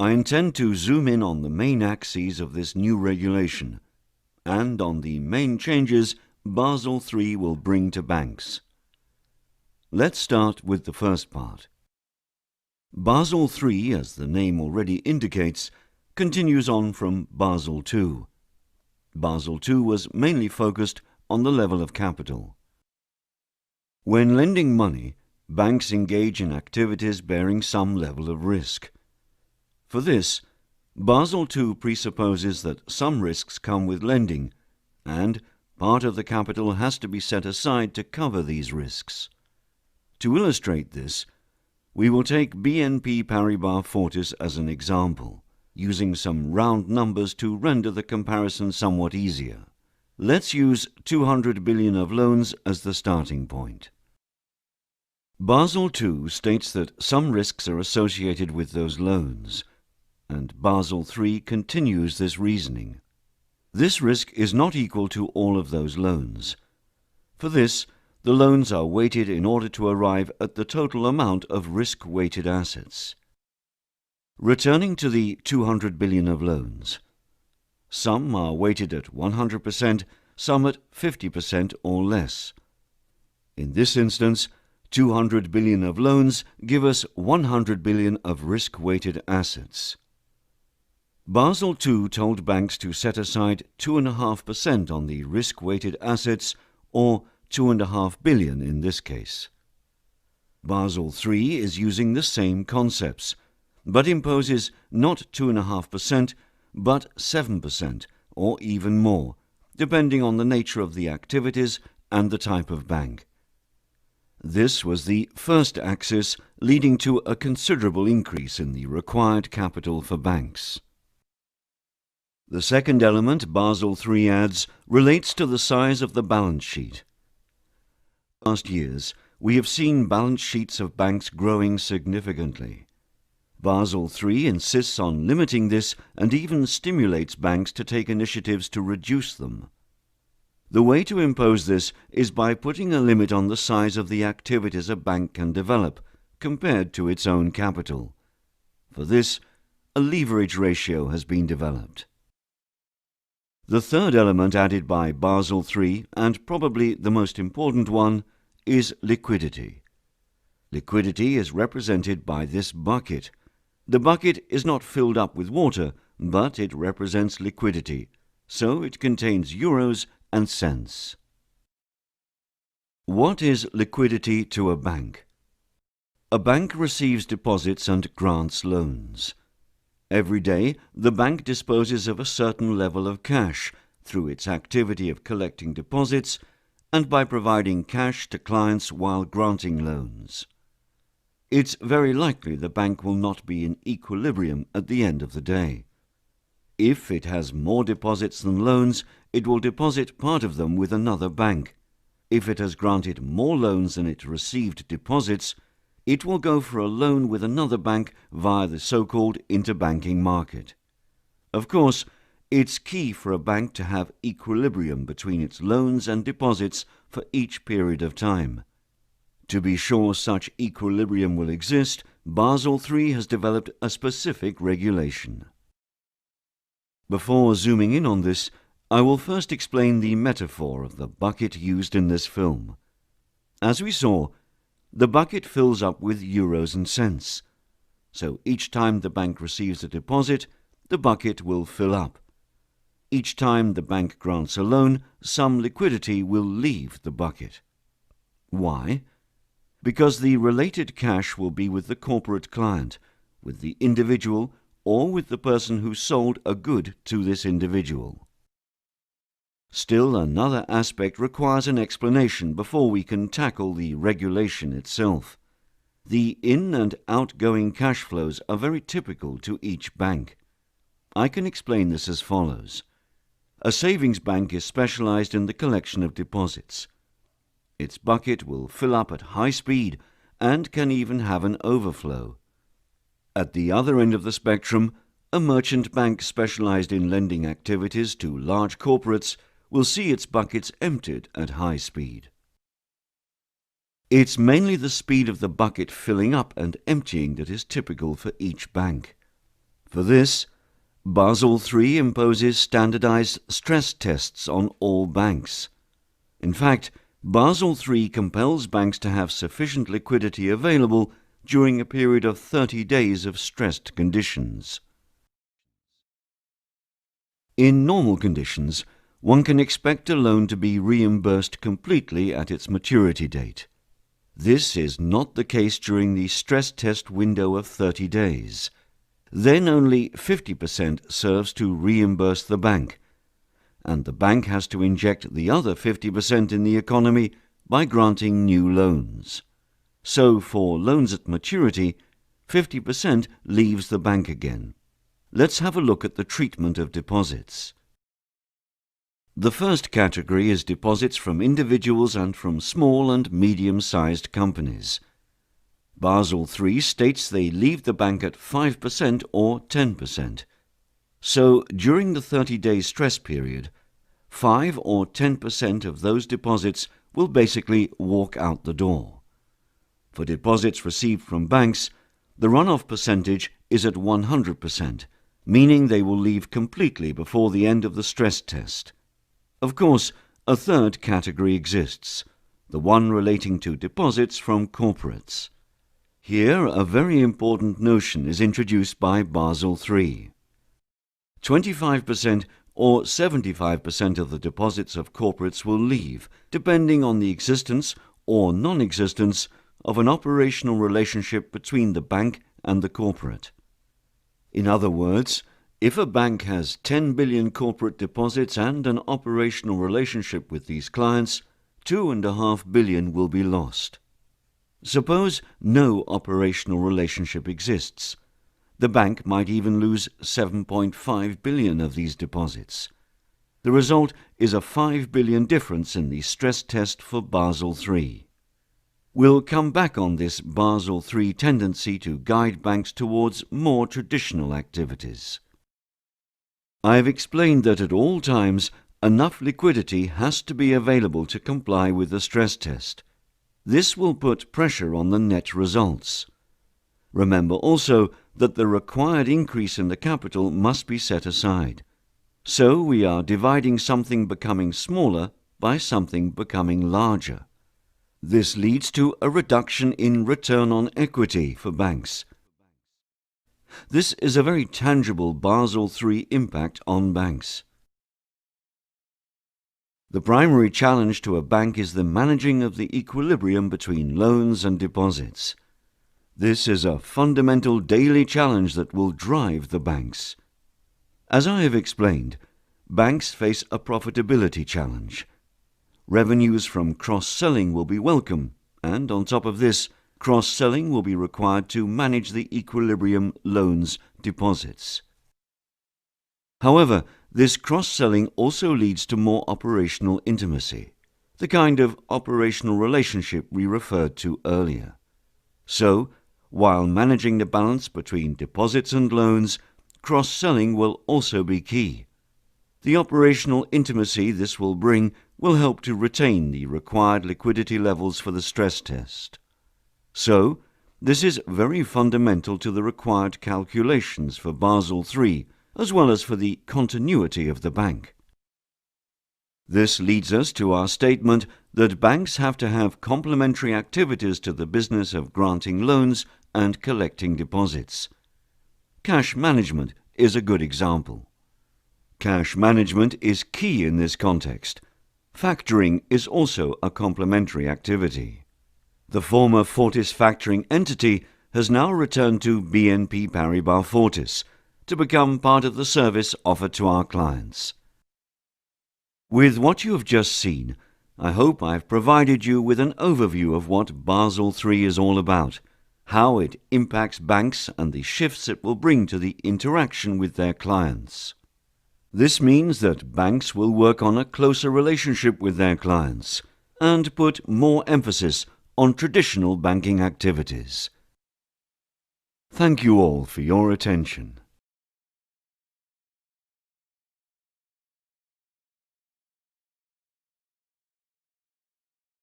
I intend to zoom in on the main axes of this new regulation and on the main changes Basel III will bring to banks. Let's start with the first part. Basel III, as the name already indicates, continues on from Basel II. Basel II was mainly focused on the level of capital. When lending money, banks engage in activities bearing some level of risk. For this, Basel II presupposes that some risks come with lending, and part of the capital has to be set aside to cover these risks. To illustrate this, we will take BNP Paribas Fortis as an example, using some round numbers to render the comparison somewhat easier. Let's use 200 billion of loans as the starting point. Basel II states that some risks are associated with those loans, and Basel III continues this reasoning. This risk is not equal to all of those loans. For this, the loans are weighted in order to arrive at the total amount of risk-weighted assets. Returning to the 200 billion of loans, some are weighted at 100%, some at 50% or less. In this instance, 200 billion of loans give us 100 billion of risk-weighted assets. Basel II told banks to set aside 2.5% on the risk-weighted assets, or 2.5 billion in this case. Basel III is using the same concepts, but imposes not 2.5%, but 7%, or even more, depending on the nature of the activities and the type of bank. This was the first axis, leading to a considerable increase in the required capital for banks. The second element Basel III adds relates to the size of the balance sheet. In past years, we have seen balance sheets of banks growing significantly. Basel III insists on limiting this and even stimulates banks to take initiatives to reduce them. The way to impose this is by putting a limit on the size of the activities a bank can develop, compared to its own capital. For this, a leverage ratio has been developed. The third element added by Basel III, and probably the most important one, is liquidity. Liquidity is represented by this bucket. The bucket is not filled up with water, but it represents liquidity, so it contains euros and cents. What is liquidity to a bank? A bank receives deposits and grants loans. Every day, the bank disposes of a certain level of cash through its activity of collecting deposits and by providing cash to clients while granting loans. It's very likely the bank will not be in equilibrium at the end of the day. If it has more deposits than loans, it will deposit part of them with another bank. If it has granted more loans than it received deposits, it will go for a loan with another bank via the so-called interbanking market. Of course, it's key for a bank to have equilibrium between its loans and deposits for each period of time. To be sure such equilibrium will exist, Basel III has developed a specific regulation. Before zooming in on this, I will first explain the metaphor of the bucket used in this film. As we saw, the bucket fills up with euros and cents. So each time the bank receives a deposit, the bucket will fill up. Each time the bank grants a loan, some liquidity will leave the bucket. Why? Because the related cash will be with the corporate client, with the individual, or with the person who sold a good to this individual. Still, another aspect requires an explanation before we can tackle the regulation itself. The in- and outgoing cash flows are very typical to each bank. I can explain this as follows. A savings bank is specialized in the collection of deposits. Its bucket will fill up at high speed and can even have an overflow. At the other end of the spectrum, a merchant bank specialized in lending activities to large corporates will see its buckets emptied at high speed. It's mainly the speed of the bucket filling up and emptying that is typical for each bank. For this, Basel III imposes standardized stress tests on all banks. In fact, Basel III compels banks to have sufficient liquidity available during a period of 30 days of stressed conditions. In normal conditions, one can expect a loan to be reimbursed completely at its maturity date. This is not the case during the stress test window of 30 days. Then only 50% serves to reimburse the bank, and the bank has to inject the other 50% in the economy by granting new loans. So for loans at maturity, 50% leaves the bank again. Let's have a look at the treatment of deposits. The first category is deposits from individuals and from small and medium-sized companies. Basel III states they leave the bank at 5% or 10%. So during the 30-day stress period, 5 or 10% of those deposits will basically walk out the door. For deposits received from banks, the runoff percentage is at 100%, meaning they will leave completely before the end of the stress test. Of course, a third category exists, the one relating to deposits from corporates. Here, a very important notion is introduced by Basel III. 25% or 75% of the deposits of corporates will leave, depending on the existence or non-existence of an operational relationship between the bank and the corporate. In other words, if a bank has 10 billion corporate deposits and an operational relationship with these clients, 2.5 billion will be lost. Suppose no operational relationship exists. The bank might even lose 7.5 billion of these deposits. The result is a 5 billion difference in the stress test for Basel III. We'll come back on this Basel III tendency to guide banks towards more traditional activities. I have explained that at all times enough liquidity has to be available to comply with the stress test. This will put pressure on the net results. Remember also that the required increase in the capital must be set aside. So we are dividing something becoming smaller by something becoming larger. This leads to a reduction in return on equity for banks. This is a very tangible Basel III impact on banks. The primary challenge to a bank is the managing of the equilibrium between loans and deposits. This is a fundamental daily challenge that will drive the banks. As I have explained, banks face a profitability challenge. Revenues from cross-selling will be welcome, and on top of this, cross-selling will be required to manage the equilibrium loans-deposits. However, this cross-selling also leads to more operational intimacy, the kind of operational relationship we referred to earlier. So, while managing the balance between deposits and loans, cross-selling will also be key. The operational intimacy this will bring will help to retain the required liquidity levels for the stress test. So, this is very fundamental to the required calculations for Basel III, as well as for the continuity of the bank. This leads us to our statement that banks have to have complementary activities to the business of granting loans and collecting deposits. Cash management is a good example. Cash management is key in this context. Factoring is also a complementary activity. The former Fortis factoring entity has now returned to BNP Paribas Fortis to become part of the service offered to our clients. With what you have just seen, I hope I've provided you with an overview of what Basel III is all about, how it impacts banks and the shifts it will bring to the interaction with their clients. This means that banks will work on a closer relationship with their clients and put more emphasis on traditional banking activities. Thank you all for your attention.